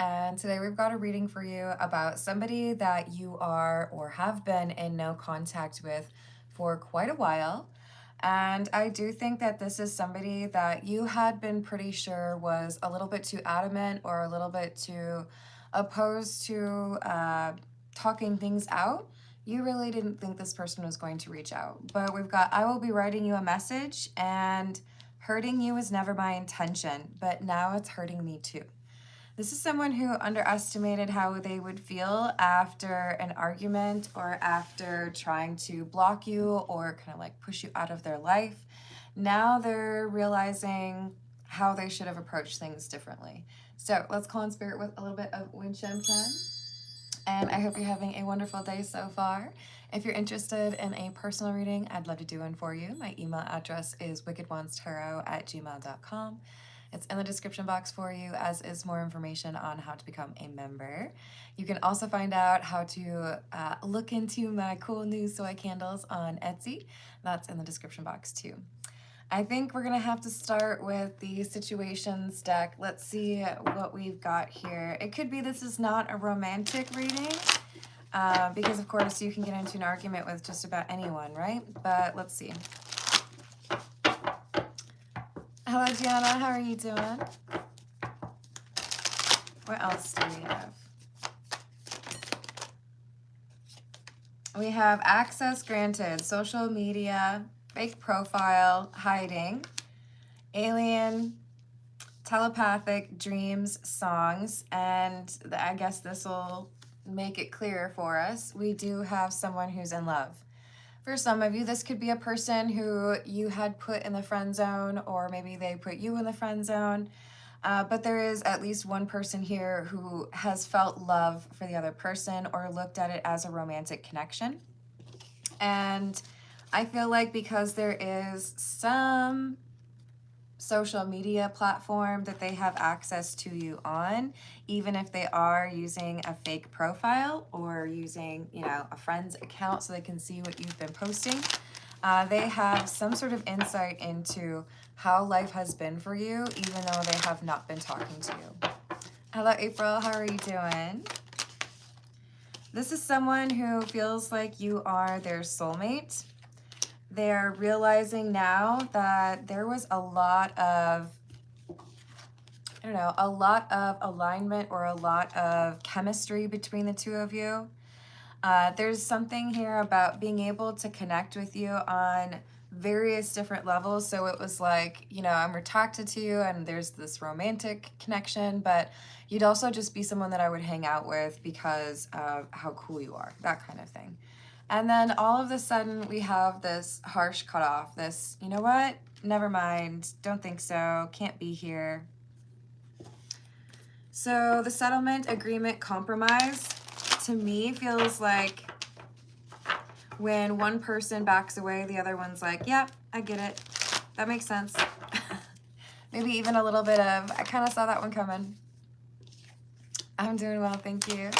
and today we've got a reading for you about somebody that you are or have been in no contact with for quite a while. And I do think that this is somebody that you had been pretty sure was a little bit too adamant or a little bit too opposed to talking things out. You really didn't think this person was going to reach out. But we've got, I will be writing you a message, and hurting you was never my intention, but now it's hurting me too. This is someone who underestimated how they would feel after an argument or after trying to block you or kind of like push you out of their life. Now they're realizing how they should have approached things differently. So let's call in spirit with a little bit of Wind Chime Chime. And I hope you're having a wonderful day so far. If you're interested in a personal reading, I'd love to do one for you. My email address is wickedwandstarot@gmail.com. It's in the description box for you, as is more information on how to become a member. You can also find out how to look into my cool new soy candles on Etsy. That's in the description box too. I think we're going to have to start with the situations deck. Let's see what we've got here. It could be this is not a romantic reading, because of course you can get into an argument with just about anyone, right? But let's see. Hello, Gianna. How are you doing? What else do we have? We have access granted, social media, fake profile, hiding, alien, telepathic, dreams, songs, and I guess this will make it clearer for us. We do have someone who's in love. For some of you, this could be a person who you had put in the friend zone, or maybe they put you in the friend zone. But there is at least one person here who has felt love for the other person or looked at it as a romantic connection. And I feel like because there is some social media platform that they have access to you on, even if they are using a fake profile or using, a friend's account so they can see what you've been posting, they have some sort of insight into how life has been for you, even though they have not been talking to you. Hello, April. How are you doing? This is someone who feels like you are their soulmate. They're realizing now that there was a lot of, alignment or a lot of chemistry between the two of you. There's something here about being able to connect with you on various different levels. So it was like, I'm attracted to you and there's this romantic connection, but you'd also just be someone that I would hang out with because of how cool you are, that kind of thing. And then all of a sudden we have this harsh cutoff, this, you know what, never mind, don't think so, can't be here. So the settlement, agreement, compromise, to me feels like when one person backs away, the other one's like, yeah, I get it, that makes sense. Maybe even a little bit of, I kind of saw that one coming. I'm doing well, thank you.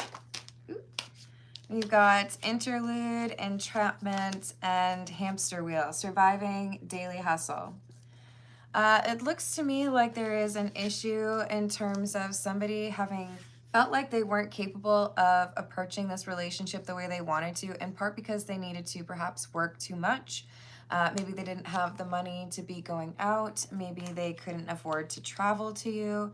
We've got interlude, entrapment, and hamster wheel, surviving daily hustle. It looks to me like there is an issue in terms of somebody having felt like they weren't capable of approaching this relationship the way they wanted to, in part because they needed to perhaps work too much. Maybe they didn't have the money to be going out. Maybe they couldn't afford to travel to you.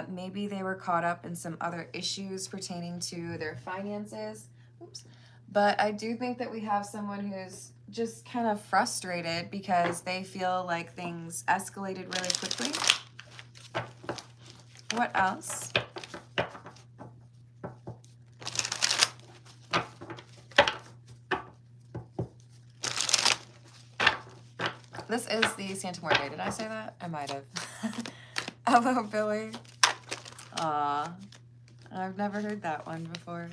Maybe they were caught up in some other issues pertaining to their finances. Oops. But I do think that we have someone who's just kind of frustrated because they feel like things escalated really quickly. What else? This is the Santa Muerte. Did I say that? I might have. Hello, Billy. Aw, I've never heard that one before.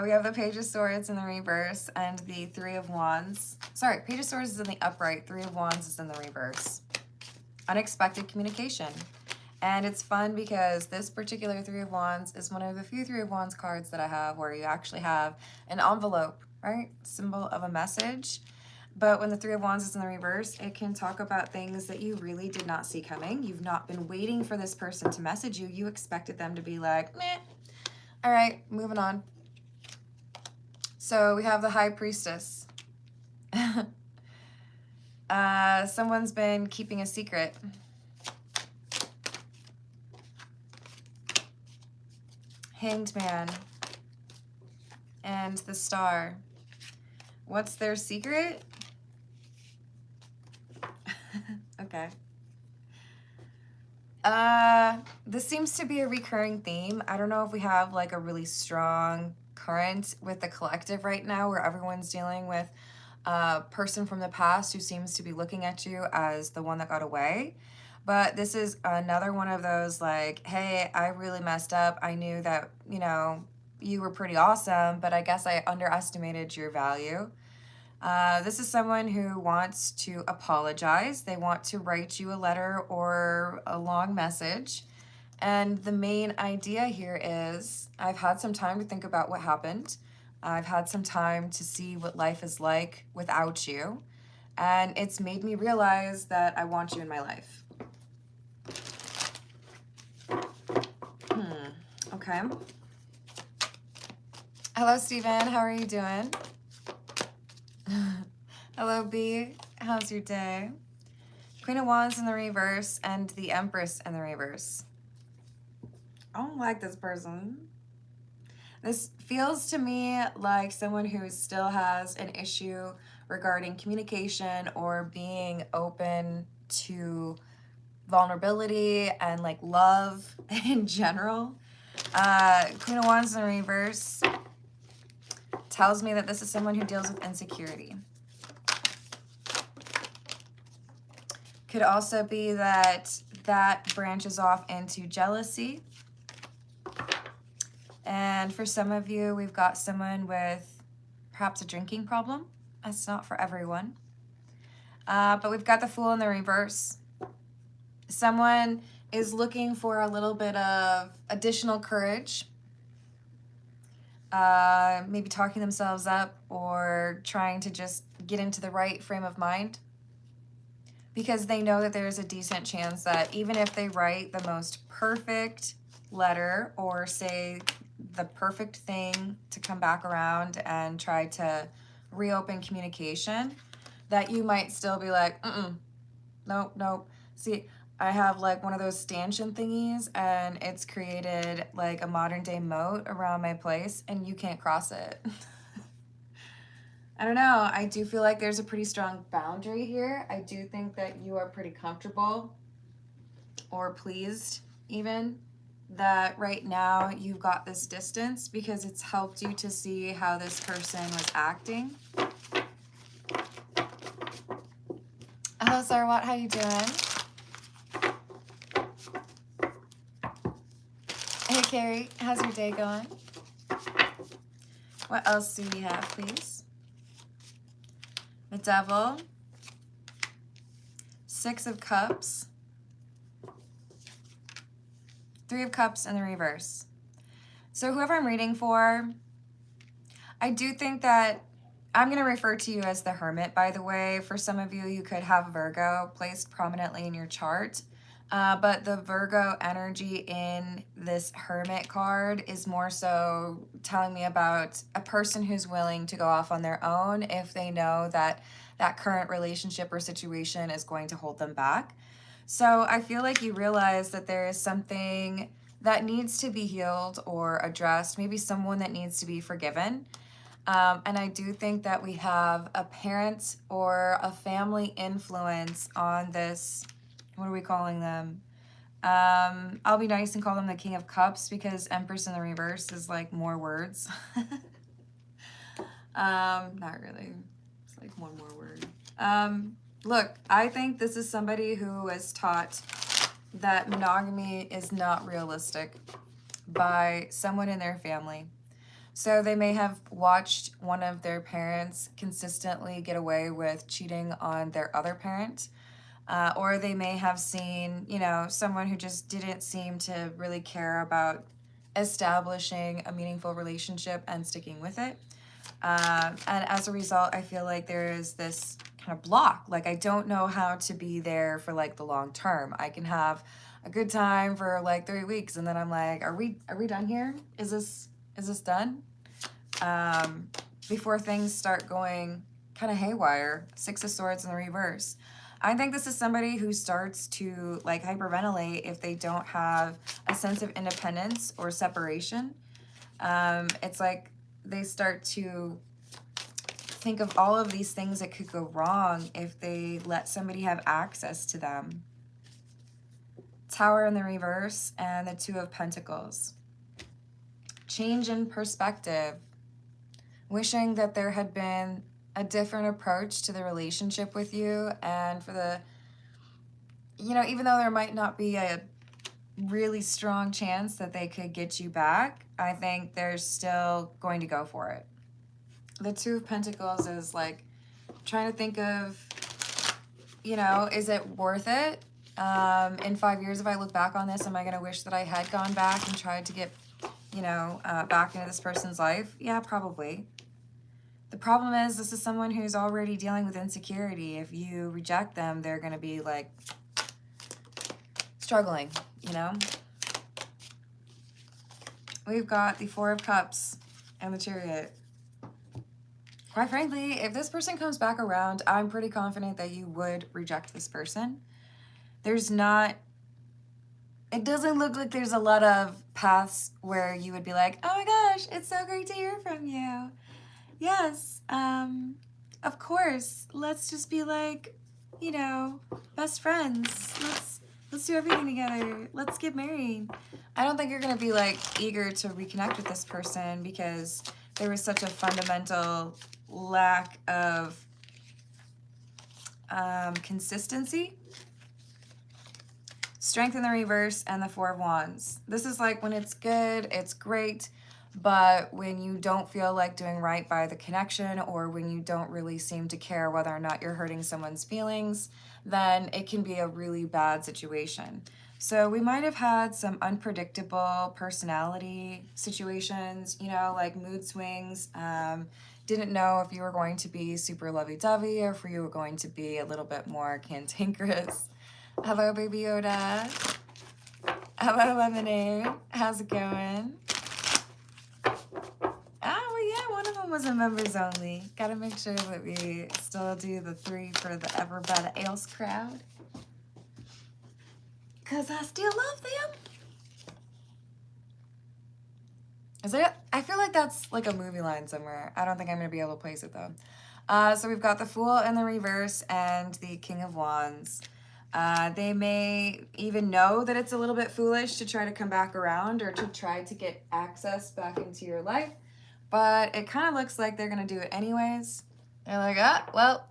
We have the Page of Swords in the reverse and the Three of Wands. Sorry, Page of Swords is in the upright, Three of Wands is in the reverse. Unexpected communication. And it's fun because this particular Three of Wands is one of the few Three of Wands cards that I have where you actually have an envelope, right? Symbol of a message. But when the Three of Wands is in the reverse, it can talk about things that you really did not see coming. You've not been waiting for this person to message you. You expected them to be like, meh. All right, moving on. So we have the High Priestess. Someone's been keeping a secret. Hanged Man and the Star. What's their secret? Okay. This seems to be a recurring theme. I don't know if we have like a really strong current with the collective right now where everyone's dealing with a person from the past who seems to be looking at you as the one that got away. But this is another one of those like, hey, I really messed up. I knew that, you know, you were pretty awesome, but I guess I underestimated your value. This is someone who wants to apologize. They want to write you a letter or a long message. And the main idea here is I've had some time to think about what happened. I've had some time to see what life is like without you. And it's made me realize that I want you in my life. Okay. Hello, Steven. How are you doing? Hello, B. How's your day? Queen of Wands in the reverse and the Empress in the reverse. I don't like this person. This feels to me like someone who still has an issue regarding communication or being open to vulnerability and like love in general. Queen of Wands in the reverse tells me that this is someone who deals with insecurity. Could also be that that branches off into jealousy. And for some of you, we've got someone with perhaps a drinking problem. That's not for everyone. But we've got the Fool in the reverse. Someone is looking for a little bit of additional courage. Maybe talking themselves up or trying to just get into the right frame of mind. Because they know that there's a decent chance that even if they write the most perfect letter or say the perfect thing to come back around and try to reopen communication, that you might still be like, nope. See, I have like one of those stanchion thingies and it's created like a modern day moat around my place and you can't cross it. I don't know. I do feel like there's a pretty strong boundary here. I do think that you are pretty comfortable or pleased even that right now you've got this distance because it's helped you to see how this person was acting. Hello, Sarwat. How you doing? Hey, Carrie. How's your day going? What else do we have, please? The Devil, Six of Cups, Three of Cups in the reverse. So whoever I'm reading for, I do think that I'm going to refer to you as the Hermit, by the way. For some of you, you could have Virgo placed prominently in your chart. But the Virgo energy in this Hermit card is more so telling me about a person who's willing to go off on their own if they know that that current relationship or situation is going to hold them back. So I feel like you realize that there is something that needs to be healed or addressed, maybe someone that needs to be forgiven. And I do think that we have a parent or a family influence on this. What are we calling them? I'll be nice and call them the King of Cups because Empress in the reverse is like more words. Not really. It's like one more word. Look, I think this is somebody who was taught that monogamy is not realistic by someone in their family. So they may have watched one of their parents consistently get away with cheating on their other parent. Or they may have seen, you know, someone who just didn't seem to really care about establishing a meaningful relationship and sticking with it. And as a result, I feel like there is this kind of block. Like, I don't know how to be there for like the long term. I can have a good time for like 3 weeks, and then I'm like, are we done here? Is this done? Before things start going kind of haywire. Six of Swords in the reverse. I think this is somebody who starts to like hyperventilate if they don't have a sense of independence or separation. It's like they start to think of all of these things that could go wrong if they let somebody have access to them. Tower in the reverse and the Two of Pentacles. Change in perspective. Wishing that there had been a different approach to the relationship with you, and for the, you know, even though there might not be a really strong chance that they could get you back, I think they're still going to go for it. The Two of Pentacles is like trying to think of, you know, is it worth it? In 5 years, if I look back on this, am I going to wish that I had gone back and tried to get, you know, back into this person's life? Yeah, probably. The problem is this is someone who's already dealing with insecurity. If you reject them, they're going to be like struggling, you know? We've got the Four of Cups and the Chariot. Quite frankly, if this person comes back around, I'm pretty confident that you would reject this person. There's not, it doesn't look like there's a lot of paths where you would be like, oh my gosh, it's so great to hear from you. Yes, of course, let's just be like, you know, best friends. Let's do everything together. Let's get married. I don't think you're going to be like eager to reconnect with this person because there was such a fundamental lack of consistency. Strength in the reverse and the Four of Wands. This is like when it's good, it's great. But when you don't feel like doing right by the connection, or when you don't really seem to care whether or not you're hurting someone's feelings, then it can be a really bad situation. So we might have had some unpredictable personality situations, you know, like mood swings. Didn't know if you were going to be super lovey-dovey or if you were going to be a little bit more cantankerous. Hello, Baby Yoda. Hello, Lemonade. How's it going? One of them was a members only. Gotta make sure that we still do the 3 for the Everybody Else crowd. Cause I still love them. Is there? I feel like that's like a movie line somewhere. I don't think I'm gonna be able to place it though. So we've got the Fool in the reverse and the King of Wands. They may even know that it's a little bit foolish to try to come back around or to try to get access back into your life. But it kind of looks like they're going to do it anyways. They're like, well,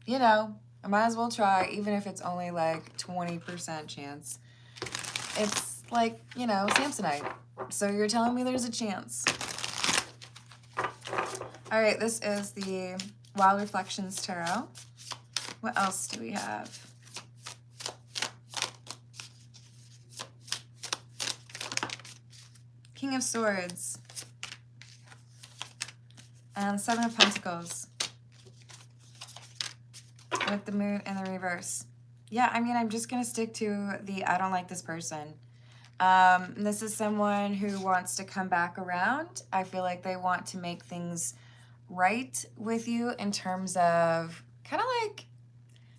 you know, I might as well try, even if it's only like 20% chance. It's like, you know, Samsonite. So you're telling me there's a chance. All right, this is the Wild Reflections Tarot. What else do we have? King of Swords. And Seven of Pentacles with the Moon in the reverse. Yeah, I mean, I'm just going to stick to the I don't like this person. This is someone who wants to come back around. I feel like they want to make things right with you in terms of kind of like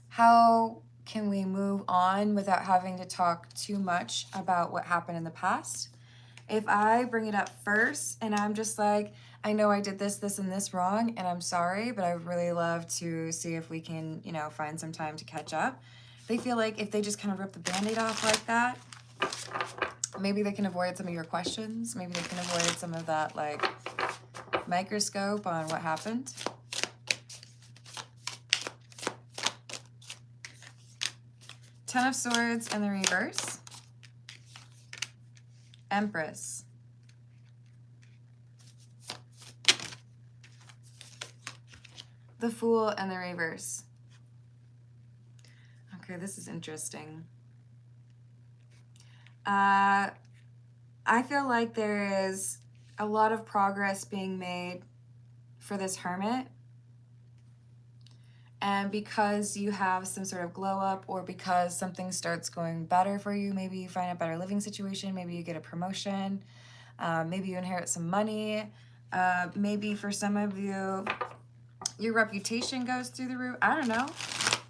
how can we move on without having to talk too much about what happened in the past. If I bring it up first and I'm just like, I know I did this, this, and this wrong, and I'm sorry, but I would really love to see if we can, you know, find some time to catch up. They feel like if they just kind of rip the Band-Aid off like that, maybe they can avoid some of your questions. Maybe they can avoid some of that, like, microscope on what happened. Ten of Swords in the reverse. Empress. The Fool in the reverse. Okay, this is interesting. I feel like there is a lot of progress being made for this Hermit. And because you have some sort of glow up, or because something starts going better for you, maybe you find a better living situation, maybe you get a promotion, maybe you inherit some money, maybe for some of you, your reputation goes through the roof. I don't know.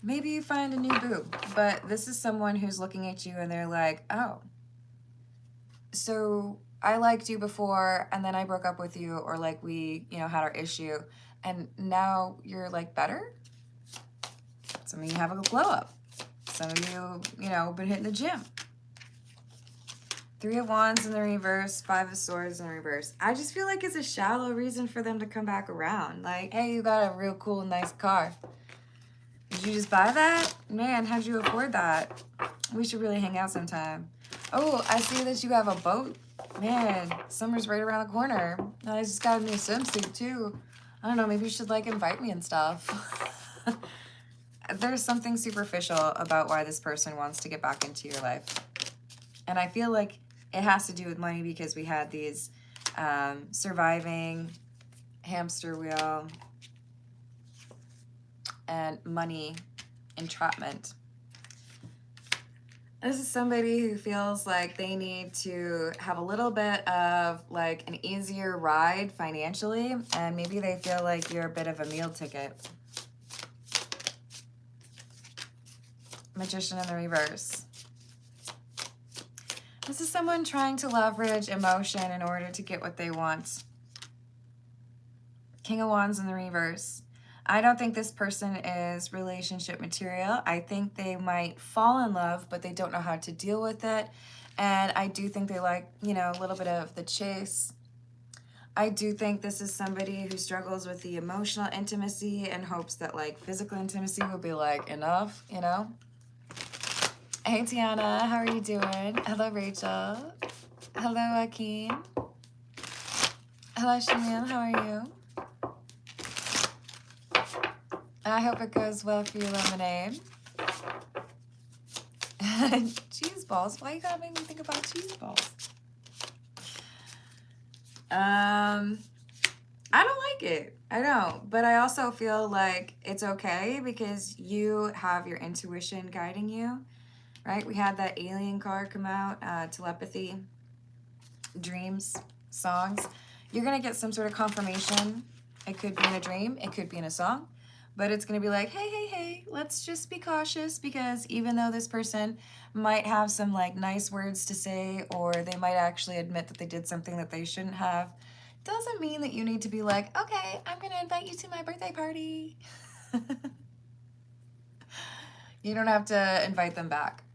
Maybe you find a new boo, but this is someone who's looking at you and they're like, oh, so I liked you before and then I broke up with you, or like we, you know, had our issue and now you're like better? Some of you have a glow up. Some of you, you know, been hitting the gym. 3 of Wands in the reverse, 5 of Swords in the reverse. I just feel like it's a shallow reason for them to come back around. Like, hey, you got a real cool, nice car. Did you just buy that? Man, how'd you afford that? We should really hang out sometime. Oh, I see that you have a boat. Man, summer's right around the corner. I just got a new swimsuit too. I don't know, maybe you should like invite me and stuff. There's something superficial about why this person wants to get back into your life. And I feel like it has to do with money, because we had these surviving, hamster wheel, and money entrapment. This is somebody who feels like they need to have a little bit of like an easier ride financially, and maybe they feel like you're a bit of a meal ticket. Magician in the reverse. This is someone trying to leverage emotion in order to get what they want. King of Wands in the reverse. I don't think this person is relationship material. I think they might fall in love, but they don't know how to deal with it. And I do think they like, you know, a little bit of the chase. I do think this is somebody who struggles with the emotional intimacy and hopes that like physical intimacy will be like enough, you know? Hey Tiana, how are you doing? Hello Rachel. Hello Akeem. Hello Shamil, how are you? I hope it goes well for your lemonade. Cheese balls? Why you gotta make me think about cheese balls? I don't like it. I don't. But I also feel like it's okay because you have your intuition guiding you, right? We had that alien card come out, telepathy, dreams, songs. You're going to get some sort of confirmation. It could be in a dream. It could be in a song. But it's going to be like, hey, hey, hey, let's just be cautious, because even though this person might have some like nice words to say, or they might actually admit that they did something that they shouldn't have, doesn't mean that you need to be like, okay, I'm going to invite you to my birthday party. You don't have to invite them back.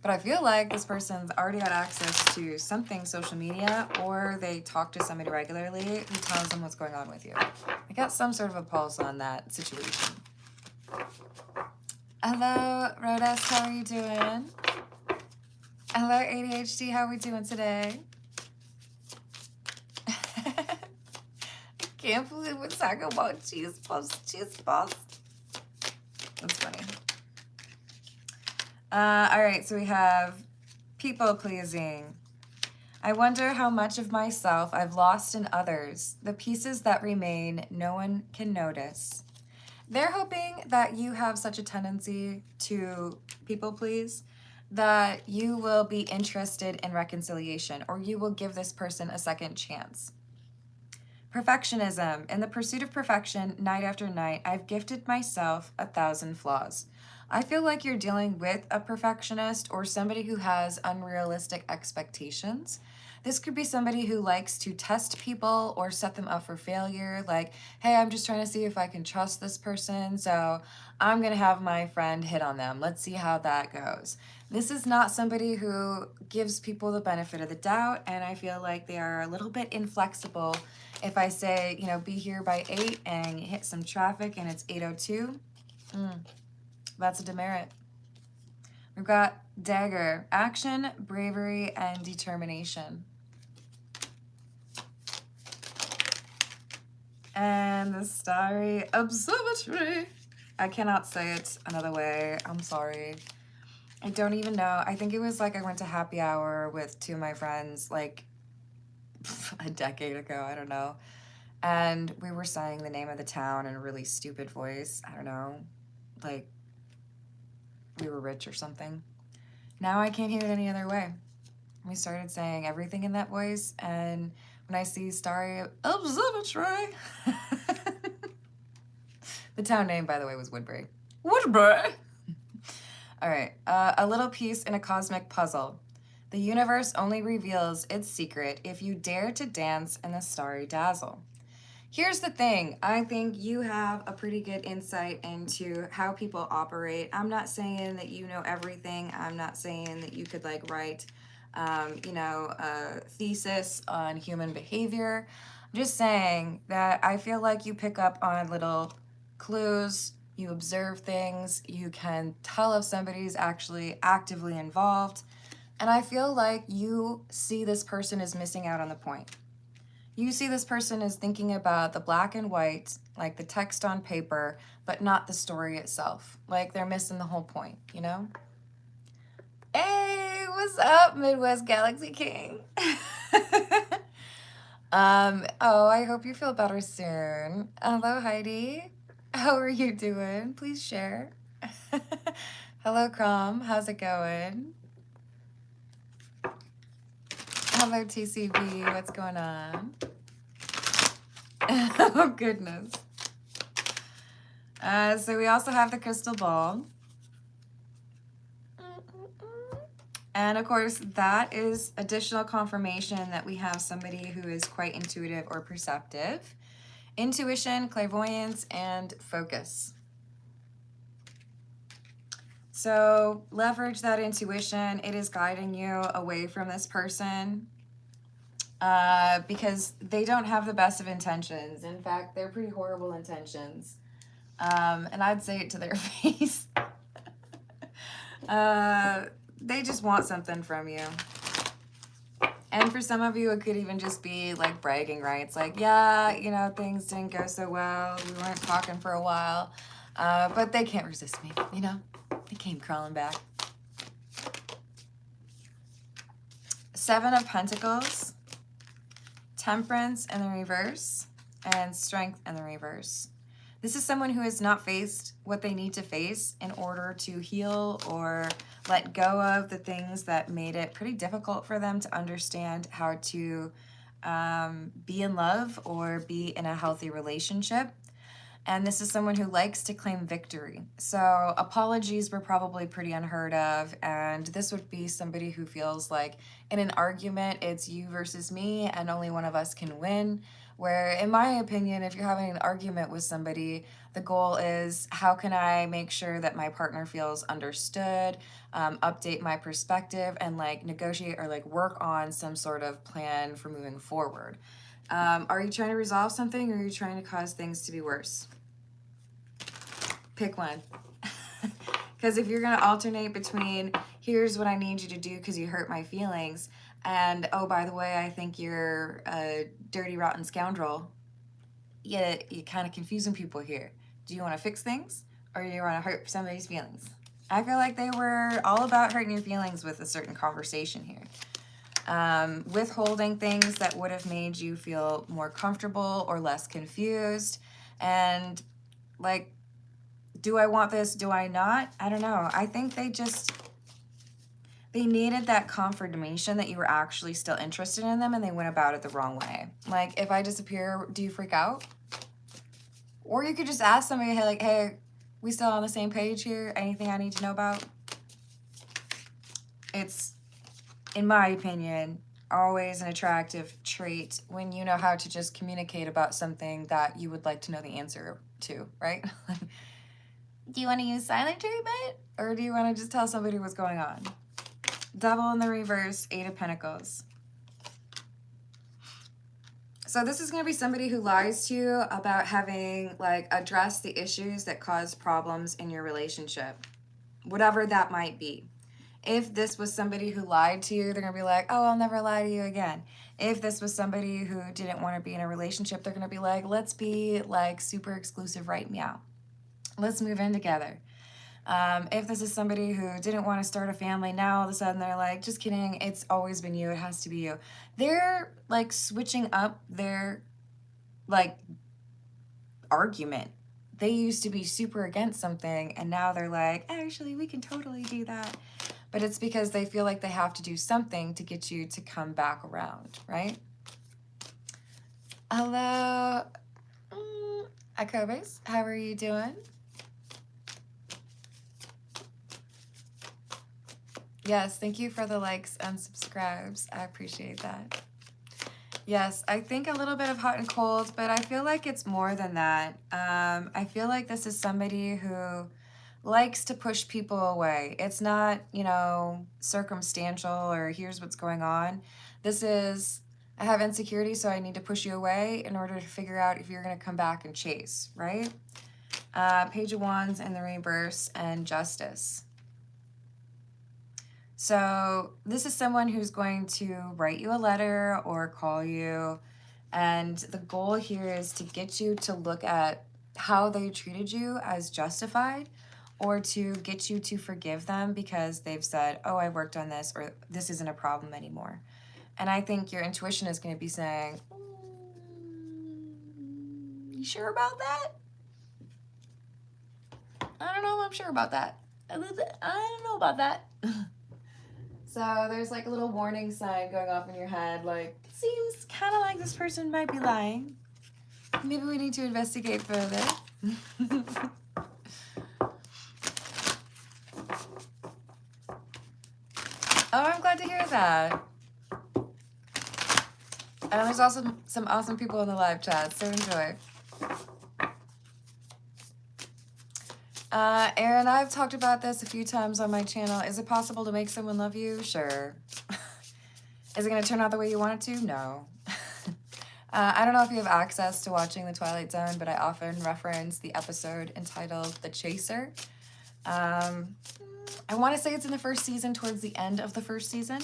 But I feel like this person's already got access to something social media, or they talk to somebody regularly who tells them what's going on with you. I got some sort of a pulse on that situation. Hello, Rhodas, how are you doing? Hello, ADHD, how are we doing today? I can't believe we're talking about cheese balls, cheese balls. That's funny. All right, so we have people pleasing. I wonder how much of myself I've lost in others. The pieces that remain, no one can notice. They're hoping that you have such a tendency to people please that you will be interested in reconciliation, or you will give this person a second chance. Perfectionism. In the pursuit of perfection, night after night, I've gifted myself 1,000 flaws. I feel like you're dealing with a perfectionist or somebody who has unrealistic expectations. This could be somebody who likes to test people or set them up for failure. Like, hey, I'm just trying to see if I can trust this person, so I'm going to have my friend hit on them. Let's see how that goes. This is not somebody who gives people the benefit of the doubt, and I feel like they are a little bit inflexible. If I say, you know, be here by 8 and hit some traffic and it's 8:02, that's a demerit. We've got Dagger, action, bravery, and determination. And the Starry Observatory. I cannot say it another way. I'm sorry. I don't even know. I think it was like I went to happy hour with 2 of my friends like a decade ago. I don't know. and we were saying the name of the town in a really stupid voice. I don't know, like we were rich or something. Now I can't hear it any other way. We started saying everything in that voice, and when I see Starry Observatory, the town name, by the way, was Woodbury. Woodbury! All right, a little piece in a cosmic puzzle. The universe only reveals its secret if you dare to dance in the starry dazzle. Here's the thing. I think you have a pretty good insight into how people operate. I'm not saying that you know everything. I'm not saying that you could like write, a thesis on human behavior. I'm just saying that I feel like you pick up on little clues. You observe things. You can tell if somebody's actually actively involved. And I feel like you see this person as missing out on the point. You see this person as thinking about the black and white, like the text on paper, but not the story itself. Like they're missing the whole point, you know? Hey, what's up, Midwest Galaxy King? I hope you feel better soon. Hello, Heidi. How are you doing? Please share. Hello, Crom. How's it going? Hello, TCB. What's going on? Oh, goodness. So we also have the crystal ball. And, of course, that is additional confirmation that we have somebody who is quite intuitive or perceptive. Intuition, clairvoyance, and focus. So leverage that intuition. It is guiding you away from this person because they don't have the best of intentions. In fact, they're pretty horrible intentions. And I'd say it to their face. They just want something from you. And for some of you, it could even just be like bragging rights. Like, yeah, things didn't go so well. We weren't talking for a while. But they can't resist me, They came crawling back. Seven of Pentacles, Temperance in the reverse, and Strength in the reverse. This is someone who has not faced what they need to face in order to heal or let go of the things that made it pretty difficult for them to understand how to be in love or be in a healthy relationship. And this is someone who likes to claim victory. So apologies were probably pretty unheard of. And this would be somebody who feels like in an argument, it's you versus me and only one of us can win. Where in my opinion, if you're having an argument with somebody, the goal is how can I make sure that my partner feels understood, update my perspective, and like negotiate or like work on some sort of plan for moving forward. Are you trying to resolve something or are you trying to cause things to be worse? Pick one. Because if you're going to alternate between here's what I need you to do because you hurt my feelings and oh, by the way, I think you're a dirty, rotten scoundrel, you're kind of confusing people here. Do you want to fix things or do you want to hurt somebody's feelings? I feel like they were all about hurting your feelings with a certain conversation here. Withholding things that would have made you feel more comfortable or less confused. And like, do I want this? Do I not? I don't know. I think they needed that confirmation that you were actually still interested in them and they went about it the wrong way. Like, if I disappear, do you freak out? Or you could just ask somebody, hey, we still on the same page here? Anything I need to know about? It's, in my opinion, always an attractive trait when you know how to just communicate about something that you would like to know the answer to, right? Do you want to use silent treatment? Or do you want to just tell somebody what's going on? Devil in the reverse, Eight of Pentacles. So this is going to be somebody who lies to you about having, like, addressed the issues that cause problems in your relationship. Whatever that might be. If this was somebody who lied to you, they're going to be like, oh, I'll never lie to you again. If this was somebody who didn't want to be in a relationship, they're going to be like, let's be, like, super exclusive right now. Let's move in together. If this is somebody who didn't want to start a family, now all of a sudden they're like, just kidding, it's always been you, it has to be you. They're like switching up their like, argument. They used to be super against something, and now they're like, actually, we can totally do that. But it's because they feel like they have to do something to get you to come back around, right? Hello, Aquarius, how are you doing? Yes, thank you for the likes and subscribes. I appreciate that. Yes, I think a little bit of hot and cold, but I feel like it's more than that. I feel like this is somebody who likes to push people away. It's not, you know, circumstantial or here's what's going on. This is, I have insecurity, so I need to push you away in order to figure out if you're going to come back and chase, right? Page of Wands in the reverse and Justice. So this is someone who's going to write you a letter or call you. And the goal here is to get you to look at how they treated you as justified, or to get you to forgive them because they've said, oh, I worked on this, or this isn't a problem anymore. And I think your intuition is going to be saying, you sure about that? I don't know if I'm sure about that. I don't know about that. So there's like a little warning sign going off in your head, like, it seems kind of like this person might be lying. Maybe we need to investigate further. Oh, I'm glad to hear that. And there's also some awesome people in the live chat, so enjoy. Aaron, I've talked about this a few times on my channel. Is it possible to make someone love you? Sure. Is it going to turn out the way you want it to? No. I don't know if you have access to watching The Twilight Zone, but I often reference the episode entitled The Chaser. I want to say it's in the first season, towards the end of the first season.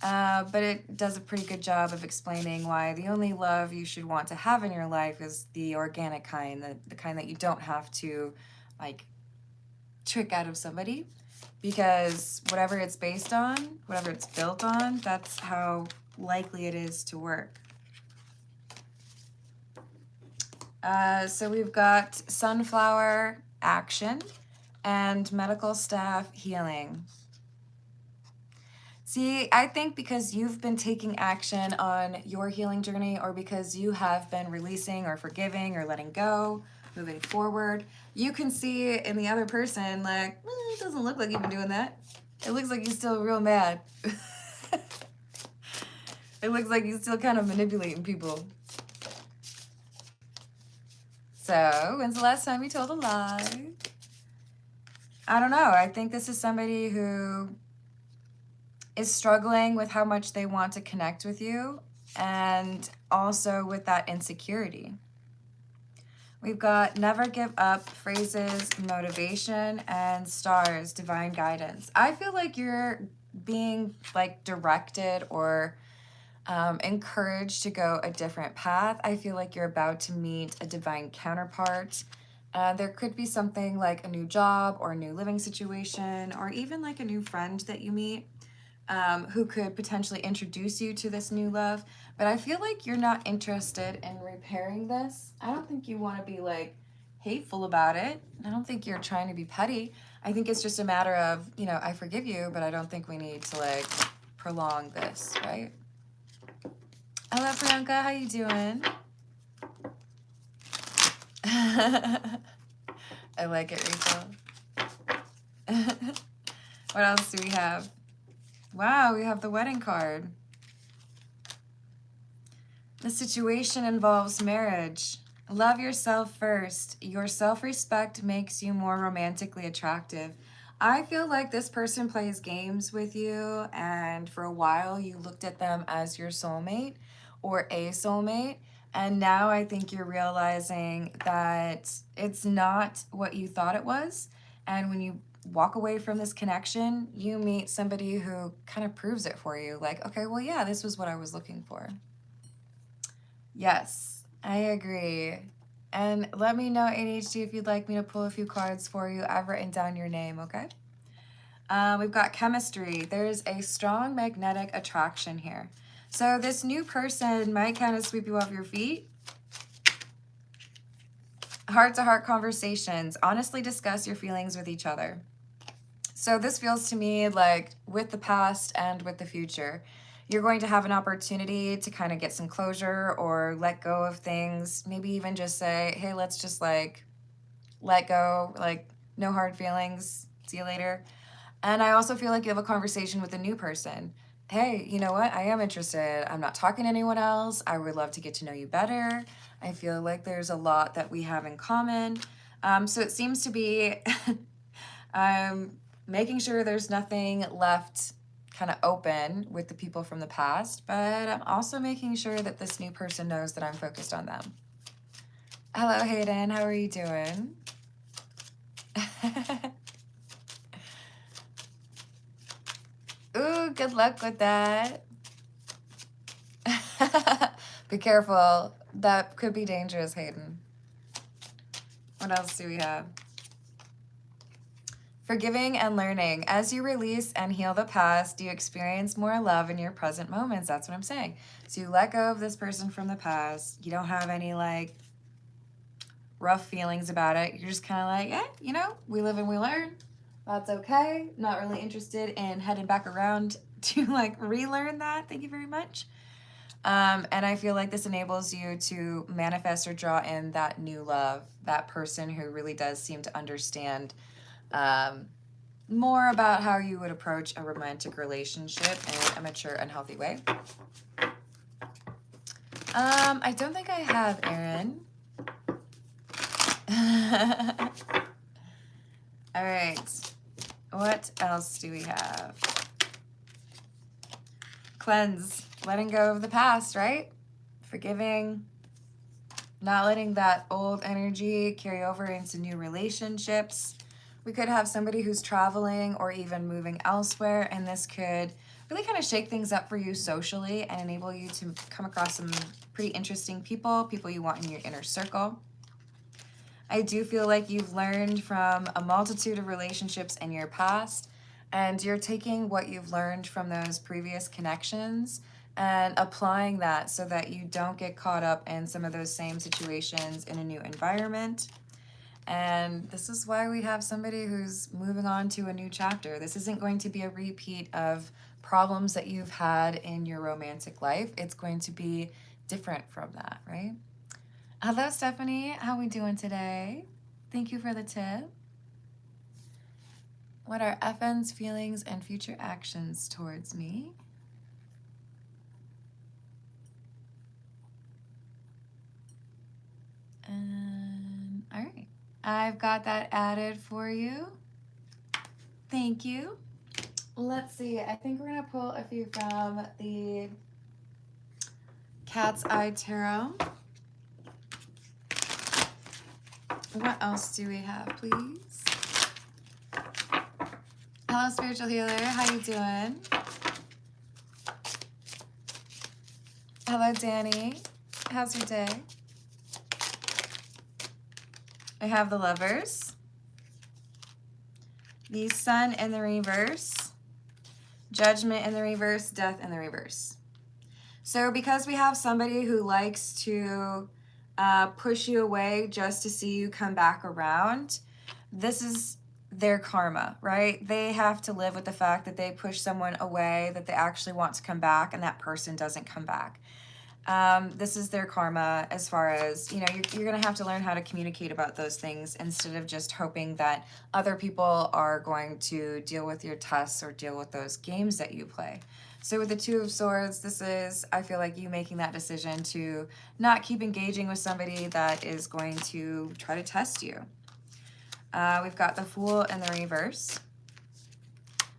But it does a pretty good job of explaining why the only love you should want to have in your life is the organic kind, the kind that you don't have to, like, trick out of somebody. Because whatever it's based on, whatever it's built on, that's how likely it is to work. So we've got sunflower action and medical staff healing. See, I think because you've been taking action on your healing journey, or because you have been releasing or forgiving or letting go, moving forward, you can see in the other person, like, it doesn't look like you've been doing that. It looks like you're still real mad. It looks like you're still kind of manipulating people. So, when's the last time you told a lie? I don't know. I think this is somebody who is struggling with how much they want to connect with you, and also with that insecurity. We've got never give up, phrases, motivation, and stars, divine guidance. I feel like you're being like directed or encouraged to go a different path. I feel like you're about to meet a divine counterpart. There could be something like a new job or a new living situation, or even like a new friend that you meet who could potentially introduce you to this new love. But I feel like you're not interested in repairing this. I don't think you want to be like hateful about it. I don't think you're trying to be petty. I think it's just a matter of, you know, I forgive you, but I don't think we need to like prolong this, right? Hello, Priyanka. How you doing? I like it, Rachel. What else do we have? Wow, we have the wedding card. The situation involves marriage. Love yourself first. Your self-respect makes you more romantically attractive. I feel like this person plays games with you, and for a while you looked at them as your soulmate or a soulmate, and now I think you're realizing that it's not what you thought it was. And when you walk away from this connection, you meet somebody who kind of proves it for you. Like, okay, well, yeah, this was what I was looking for. Yes, I agree. And let me know, ADHD, if you'd like me to pull a few cards for you. I've written down your name, okay? We've got chemistry. There's a strong magnetic attraction here. So this new person might kind of sweep you off your feet. Heart-to-heart conversations. Honestly discuss your feelings with each other. So this feels to me like with the past and with the future, you're going to have an opportunity to kind of get some closure or let go of things. Maybe even just say, hey, let's just like let go, like no hard feelings. See you later. And I also feel like you have a conversation with a new person. Hey, you know what? I am interested. I'm not talking to anyone else. I would love to get to know you better. I feel like there's a lot that we have in common. So it seems to be I'm making sure there's nothing left kind of open with the people from the past, but I'm also making sure that this new person knows that I'm focused on them. Hello, Hayden. How are you doing? Ooh, good luck with that. Be careful. That could be dangerous, Hayden. What else do we have? Forgiving and learning. As you release and heal the past, you experience more love in your present moments. That's what I'm saying. So you let go of this person from the past. You don't have any like rough feelings about it. You're just kind of like, yeah, you know, we live and we learn. That's okay. Not really interested in heading back around to like relearn that. Thank you very much. And I feel like this enables you to manifest or draw in that new love, that person who really does seem to understand more about how you would approach a romantic relationship in a mature and healthy way. I don't think I have, Erin. All right. What else do we have? Cleanse. Letting go of the past, right? Forgiving. Not letting that old energy carry over into new relationships. We could have somebody who's traveling or even moving elsewhere, and this could really kind of shake things up for you socially and enable you to come across some pretty interesting people you want in your inner circle. I do feel like you've learned from a multitude of relationships in your past, and you're taking what you've learned from those previous connections and applying that so that you don't get caught up in some of those same situations in a new environment. And this is why we have somebody who's moving on to a new chapter. This isn't going to be a repeat of problems that you've had in your romantic life. It's going to be different from that, right? Hello, Stephanie. How we doing today? Thank you for the tip. What are FN's feelings and future actions towards me? All right. I've got that added for you. Thank you. Let's see. I think we're going to pull a few from the Cat's Eye Tarot. What else do we have, please? Hello, Spiritual Healer. How you doing? Hello, Danny. How's your day? I have the Lovers, the Sun in the reverse, Judgment in the reverse, Death in the reverse. So because we have somebody who likes to push you away just to see you come back around, this is their karma, right? They have to live with the fact that they push someone away, that they actually want to come back, and that person doesn't come back. This is their karma as far as, you know, you're going to have to learn how to communicate about those things instead of just hoping that other people are going to deal with your tests or deal with those games that you play. So with the Two of Swords, this is, I feel like, you making that decision to not keep engaging with somebody that is going to try to test you. We've got the Fool in the reverse.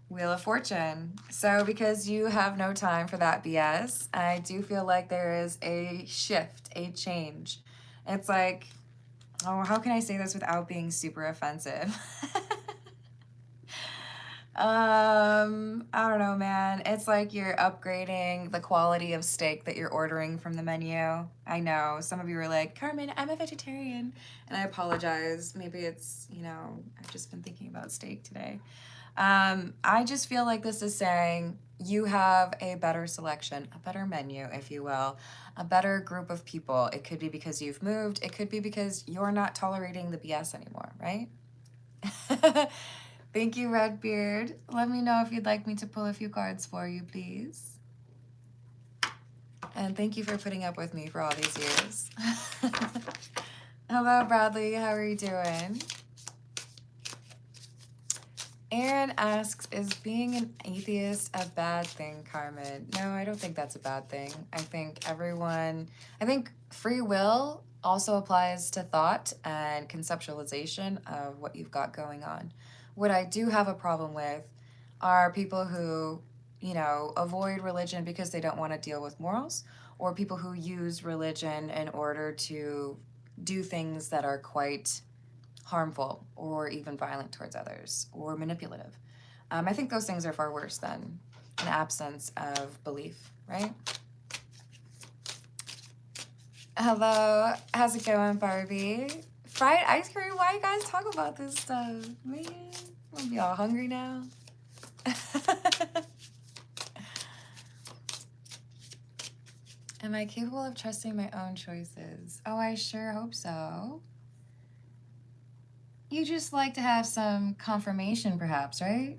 Wheel of Fortune. So because you have no time for that BS, I do feel like there is a shift, a change. It's like, oh, how can I say this without being super offensive? I don't know, man. It's like you're upgrading the quality of steak that you're ordering from the menu. I know some of you are like, Carmen, I'm a vegetarian, and I apologize. Maybe it's, you know, I've just been thinking about steak today. I just feel like this is saying you have a better selection, a better menu, if you will, a better group of people. It could be because you've moved. It could be because you're not tolerating the BS anymore, right? Thank you, Redbeard. Let me know if you'd like me to pull a few cards for you, please. And thank you for putting up with me for all these years. Hello, Bradley. How are you doing? Aaron asks, is being an atheist a bad thing, Carmen? No, I don't think that's a bad thing. I think free will also applies to thought and conceptualization of what you've got going on. What I do have a problem with are people who, avoid religion because they don't want to deal with morals, or people who use religion in order to do things that are quite harmful or even violent towards others or manipulative. I think those things are far worse than an absence of belief, right? Hello, how's it going, Barbie? Fried ice cream? Why you guys talk about this stuff? Man, I'm gonna be all hungry now. Am I capable of trusting my own choices? Oh, I sure hope so. You just like to have some confirmation, perhaps, right?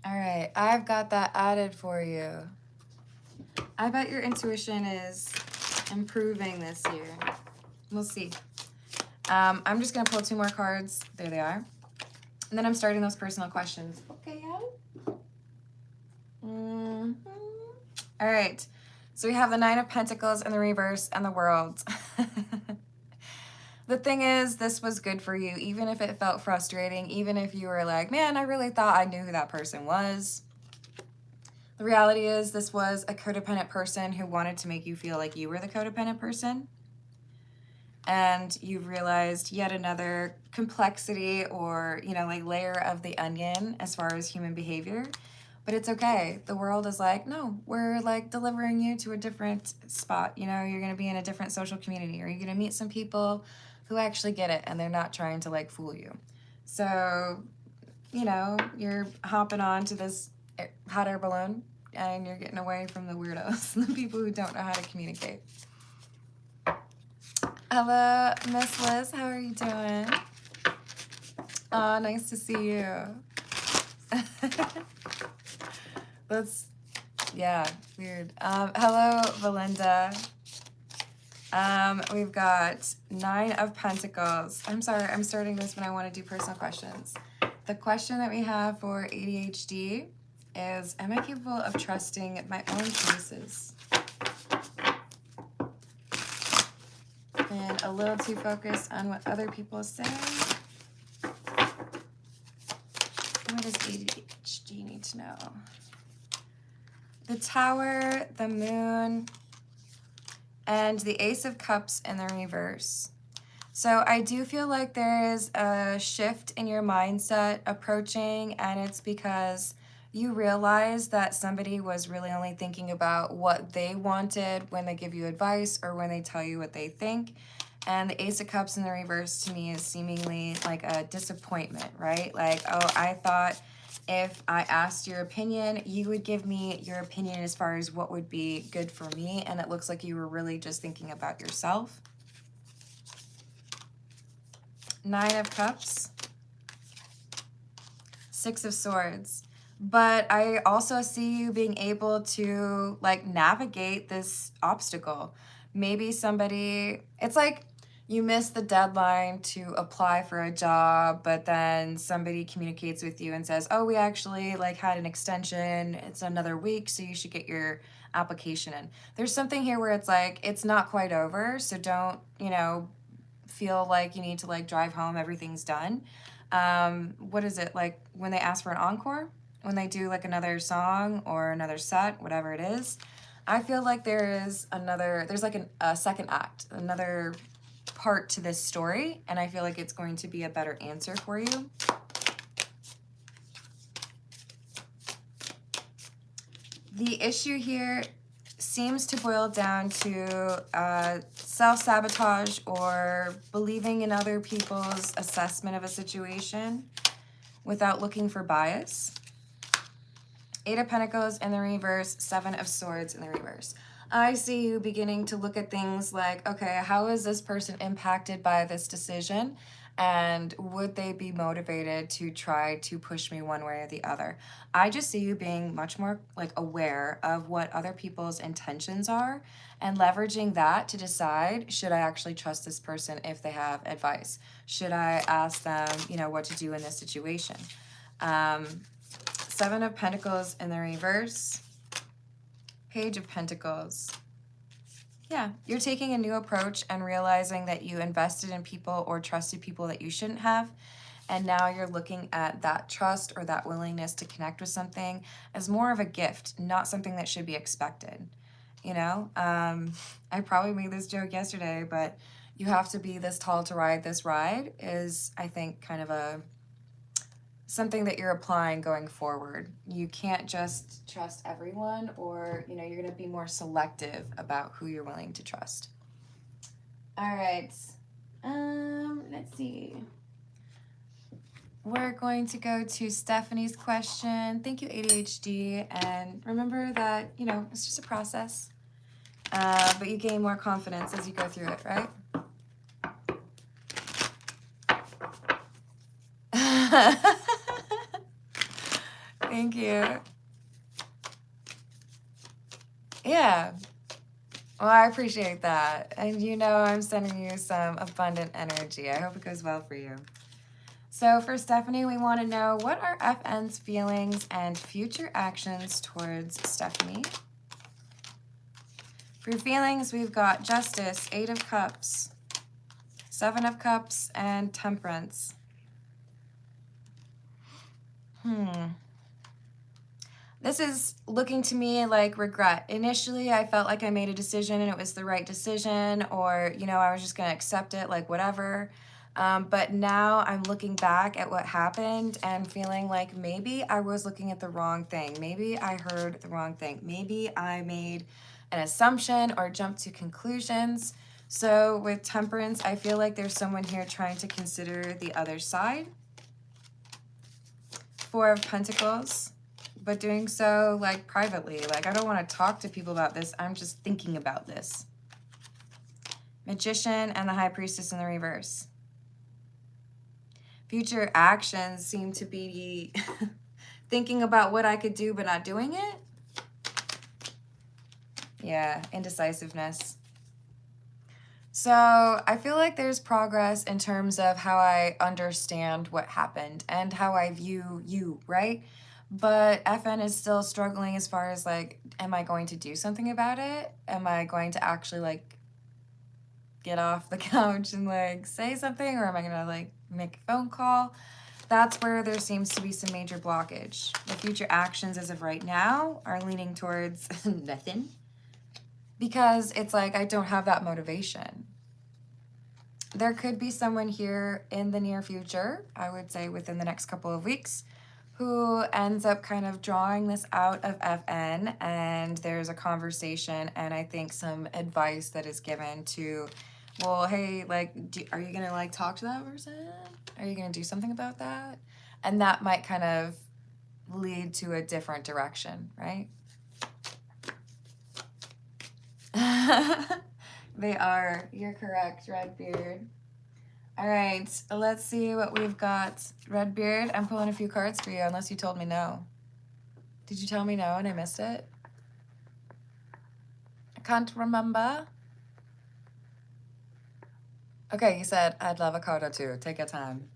All right, I've got that added for you. I bet your intuition is improving this year. We'll see. I'm just gonna pull 2 more cards. There they are. And then I'm starting those personal questions. Okay, All right. So we have the 9 of Pentacles in the reverse and the World. The thing is, this was good for you, even if it felt frustrating, even if you were like, man, I really thought I knew who that person was. The reality is this was a codependent person who wanted to make you feel like you were the codependent person. And you've realized yet another complexity or, layer of the onion as far as human behavior. But it's okay. The world is like, no, we're delivering you to a different spot. You're going to be in a different social community, or you're going to meet some people who actually get it and they're not trying to fool you. So, you're hopping on to this hot air balloon and you're getting away from the weirdos, the people who don't know how to communicate. Hello, Miss Liz. How are you doing? Oh, nice to see you. Weird. Hello, Valinda. We've got 9 of Pentacles. I'm sorry, I'm starting this when I want to do personal questions. The question that we have for ADHD is, am I capable of trusting my own choices? And a little too focused on what other people say. What does ADHD need to know? The Tower, the Moon, and the Ace of Cups in the reverse. So I do feel like there is a shift in your mindset approaching, and it's because you realize that somebody was really only thinking about what they wanted when they give you advice or when they tell you what they think. And the Ace of Cups in the reverse to me is seemingly like a disappointment, right? Like, oh, I thought if I asked your opinion, you would give me your opinion as far as what would be good for me. And it looks like you were really just thinking about yourself. 9 of Cups. 6 of Swords. But I also see you being able to navigate this obstacle. Maybe somebody, it's like you missed the deadline to apply for a job, but then somebody communicates with you and says, oh, we actually had an extension. It's another week, so you should get your application in. There's something here where it's it's not quite over, so don't, feel like you need to drive home, everything's done. What is it, when they ask for an encore? When they do another song or another set, whatever it is, I feel like there's a second act, another part to this story, and I feel like it's going to be a better answer for you. The issue here seems to boil down to self-sabotage or believing in other people's assessment of a situation without looking for bias. 8 of Pentacles in the reverse, 7 of Swords in the reverse. I see you beginning to look at things like, okay, how is this person impacted by this decision? And would they be motivated to try to push me one way or the other? I just see you being much more like aware of what other people's intentions are and leveraging that to decide, should I actually trust this person if they have advice? Should I ask them, you know, what to do in this situation? 7 of Pentacles in the reverse. Page of Pentacles. Yeah, you're taking a new approach and realizing that you invested in people or trusted people that you shouldn't have. And now you're looking at that trust or that willingness to connect with something as more of a gift, not something that should be expected. You know, I probably made this joke yesterday, but you have to be this tall to ride this ride is, I think, kind of a something that you're applying going forward. You can't just trust everyone, or, you know, you're going to be more selective about who you're willing to trust. All right. Let's see. We're going to go to Stephanie's question. Thank you, ADHD. And remember that, you know, it's just a process. But you gain more confidence as you go through it, right? Thank you. Yeah. Well, I appreciate that. And you know I'm sending you some abundant energy. I hope it goes well for you. So for Stephanie, we want to know, what are FN's feelings and future actions towards Stephanie? For your feelings, we've got Justice, 8 of Cups, 7 of Cups, and Temperance. This is looking to me like regret. Initially, I felt like I made a decision and it was the right decision, or, you know, I was just going to accept it, like whatever. But now I'm looking back at what happened and feeling like maybe I was looking at the wrong thing. Maybe I heard the wrong thing. Maybe I made an assumption or jumped to conclusions. So with Temperance, I feel like there's someone here trying to consider the other side. 4 of Pentacles, but doing so like privately. Like, I don't want to talk to people about this. I'm just thinking about this. Magician and the High Priestess in the reverse. Future actions seem to be thinking about what I could do but not doing it. Yeah, indecisiveness. So I feel like there's progress in terms of how I understand what happened and how I view you, right? But FN is still struggling as far as like, am I going to do something about it? Am I going to actually like get off the couch and like say something, or am I gonna like make a phone call? That's where there seems to be some major blockage. The future actions as of right now are leaning towards nothing, because it's like I don't have that motivation. There could be someone here in the near future, I would say within the next couple of weeks, who ends up kind of drawing this out of FN, and there's a conversation and I think some advice that is given to, well, hey, like, are you gonna like talk to that person? Are you gonna do something about that? And that might kind of lead to a different direction, right? They are. You're correct, Redbeard. All right, let's see what we've got. Redbeard, I'm pulling a few cards for you, unless you told me no. Did you tell me no and I missed it? I can't remember. Okay, you said, I'd love a card or two. Take your time.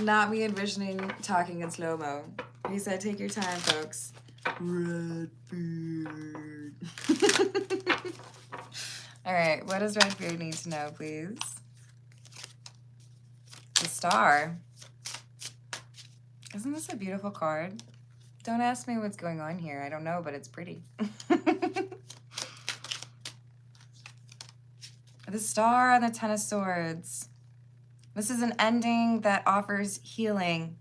Not me envisioning talking in slow-mo. He said, take your time, folks. Redbeard. All right, what does Redbeard need to know, please? The Star. Isn't this a beautiful card? Don't ask me what's going on here. I don't know, but it's pretty. The Star and the Ten of Swords. This is an ending that offers healing.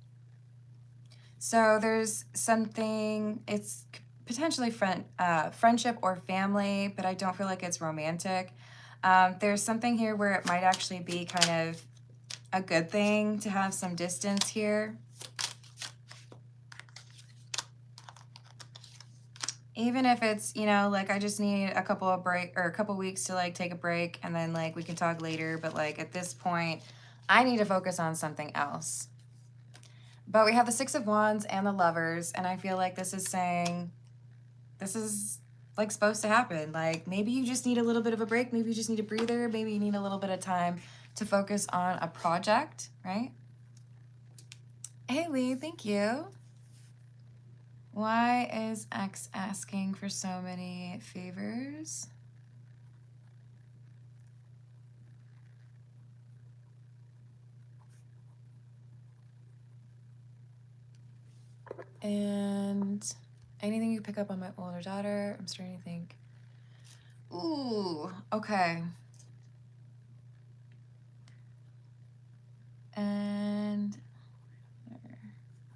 So there's something, it's potentially friendship or family, but I don't feel like it's romantic. There's something here where it might actually be kind of a good thing to have some distance here. Even if it's, you know, like I just need a couple weeks to like take a break and then like we can talk later. But like at this point, I need to focus on something else. But we have the Six of Wands and the Lovers. And I feel like this is saying this is like supposed to happen. Like maybe you just need a little bit of a break. Maybe you just need a breather. Maybe you need a little bit of time to focus on a project, right? Hey, Lee, thank you. Why is X asking for so many favors? And anything you pick up on my older daughter? I'm starting to think. Ooh, okay. And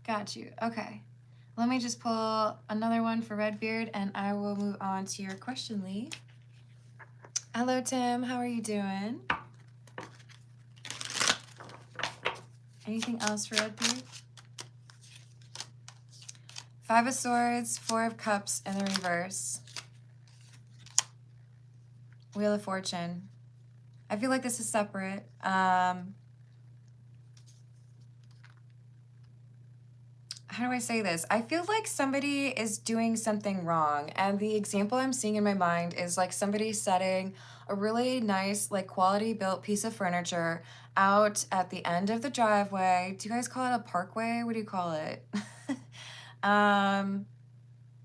got you. Okay. Let me just pull another one for Redbeard and I will move on to your question, Lee. Hello, Tim. How are you doing? Anything else for Redbeard? Five of Swords, Four of Cups in the reverse. Wheel of Fortune. I feel like this is separate. How do I say this? I feel like somebody is doing something wrong. And the example I'm seeing in my mind is like somebody setting a really nice, like quality built piece of furniture out at the end of the driveway. Do you guys call it a parkway? What do you call it?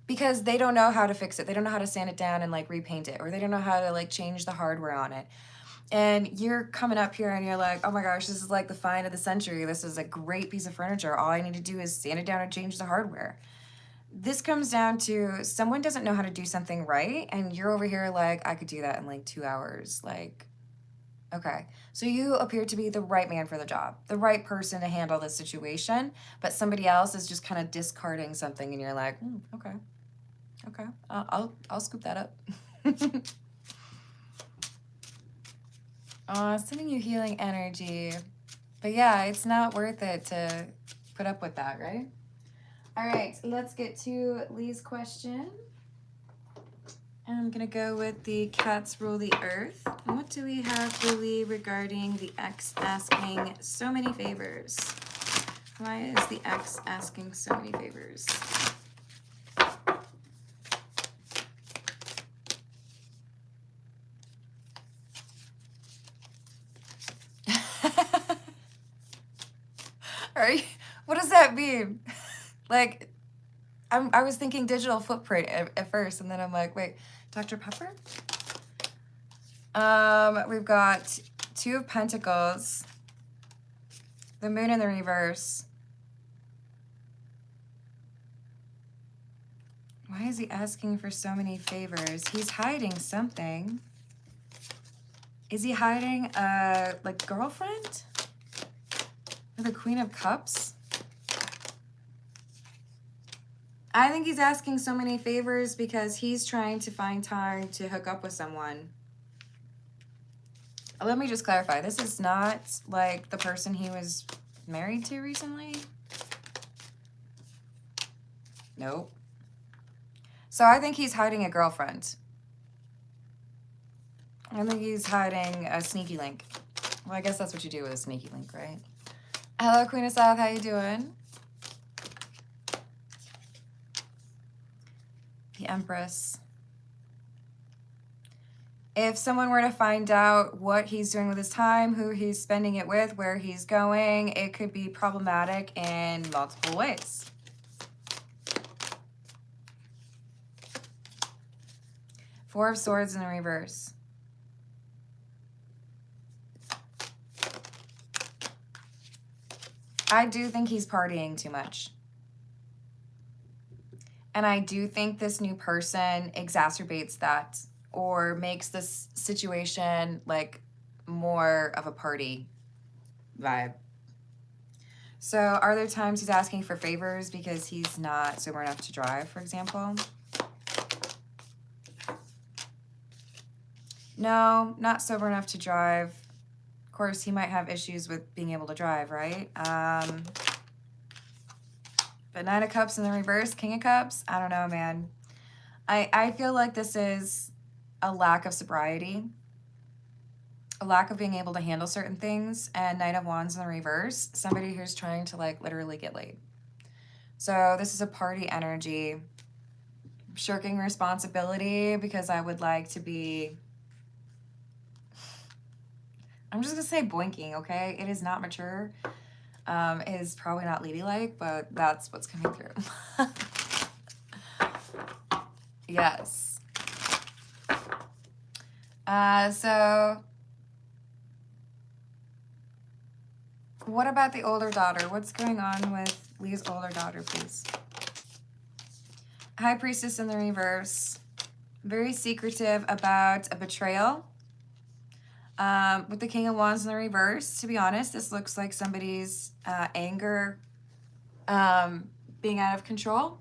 Because they don't know how to fix it. They don't know how to sand it down and like repaint it, or they don't know how to like change the hardware on it. And you're coming up here and you're like, oh my gosh, this is like the find of the century. This is a great piece of furniture. All I need to do is sand it down and change the hardware. This comes down to someone doesn't know how to do something right. And you're over here like, I could do that in like 2 hours. Like, okay. So you appear to be the right man for the job, the right person to handle this situation. But somebody else is just kind of discarding something and you're like, okay. Okay. I'll scoop that up. Sending you healing energy. But yeah, it's not worth it to put up with that, right? All right, let's get to Lee's question. And I'm going to go with the cats rule the earth. And what do we have for Lee regarding the ex asking so many favors? Why is the ex asking so many favors? What does that mean? Like, I was thinking digital footprint at first, and then I'm like, wait, Dr. Pepper? We've got Two of Pentacles, the Moon in the reverse. Why is he asking for so many favors? He's hiding something. Is he hiding a, like, girlfriend? Or the Queen of Cups? I think he's asking so many favors because he's trying to find time to hook up with someone. Let me just clarify. This is not like the person he was married to recently. Nope. So I think he's hiding a girlfriend. I think he's hiding a sneaky link. Well, I guess that's what you do with a sneaky link, right? Hello, Queen of South. How you doing? The Empress. If someone were to find out what he's doing with his time, who he's spending it with, where he's going, it could be problematic in multiple ways. Four of Swords in the reverse. I do think he's partying too much. And I do think this new person exacerbates that or makes this situation like more of a party vibe. So are there times he's asking for favors because he's not sober enough to drive, for example? No, not sober enough to drive. Of course, he might have issues with being able to drive, right? But Nine of Cups in the reverse, King of Cups, I don't know, man. I feel like this is a lack of sobriety, a lack of being able to handle certain things, and Knight of Wands in the reverse, somebody who's trying to like literally get laid. So this is a party energy, shirking responsibility because I would like to be, I'm just gonna say boinking, okay? It is not mature. It is probably not ladylike, but that's what's coming through. Yes. So what about the older daughter? What's going on with Lee's older daughter, please? High Priestess in the reverse. Very secretive about a betrayal. With the King of Wands in the reverse, to be honest, this looks like somebody's anger being out of control.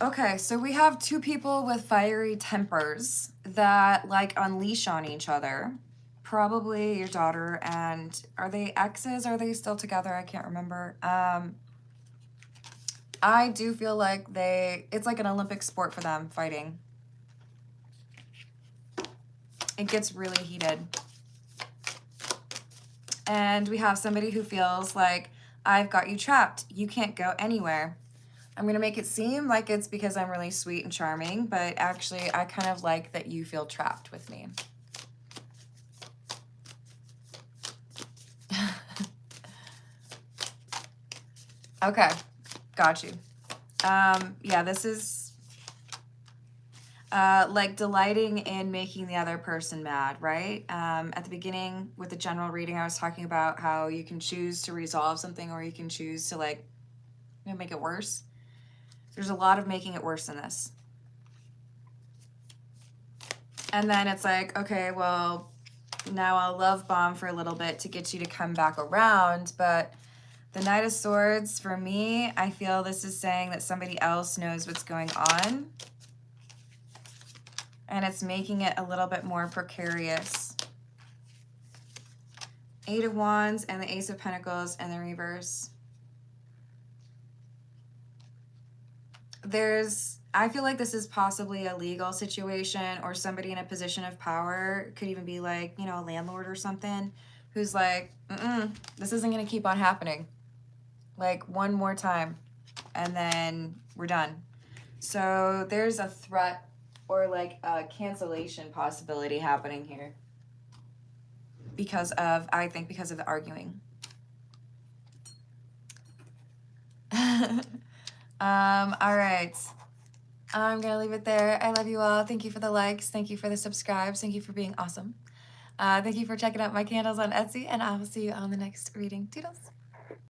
Okay, so we have two people with fiery tempers that like unleash on each other. Probably your daughter, and are they exes? Are they still together? I can't remember. I do feel like it's like an Olympic sport for them, fighting. It gets really heated. And we have somebody who feels like, I've got you trapped. You can't go anywhere. I'm going to make it seem like it's because I'm really sweet and charming, but actually I kind of like that you feel trapped with me. Okay, got you. Yeah, this is like delighting in making the other person mad, right? At the beginning with the general reading, I was talking about how you can choose to resolve something or you can choose to like make it worse. There's a lot of making it worse in this. And then it's like, okay, well, now I'll love bomb for a little bit to get you to come back around. But the Knight of Swords, for me, I feel this is saying that somebody else knows what's going on. And it's making it a little bit more precarious. Eight of Wands and the Ace of Pentacles in the reverse. I feel like this is possibly a legal situation, or somebody in a position of power. Could even be like, a landlord or something, who's like, this isn't going to keep on happening. Like one more time and then we're done. So there's a threat or like a cancellation possibility happening here because of the arguing. All right. I'm going to leave it there. I love you all. Thank you for the likes. Thank you for the subscribes. Thank you for being awesome. Thank you for checking out my candles on Etsy, and I will see you on the next reading. Toodles.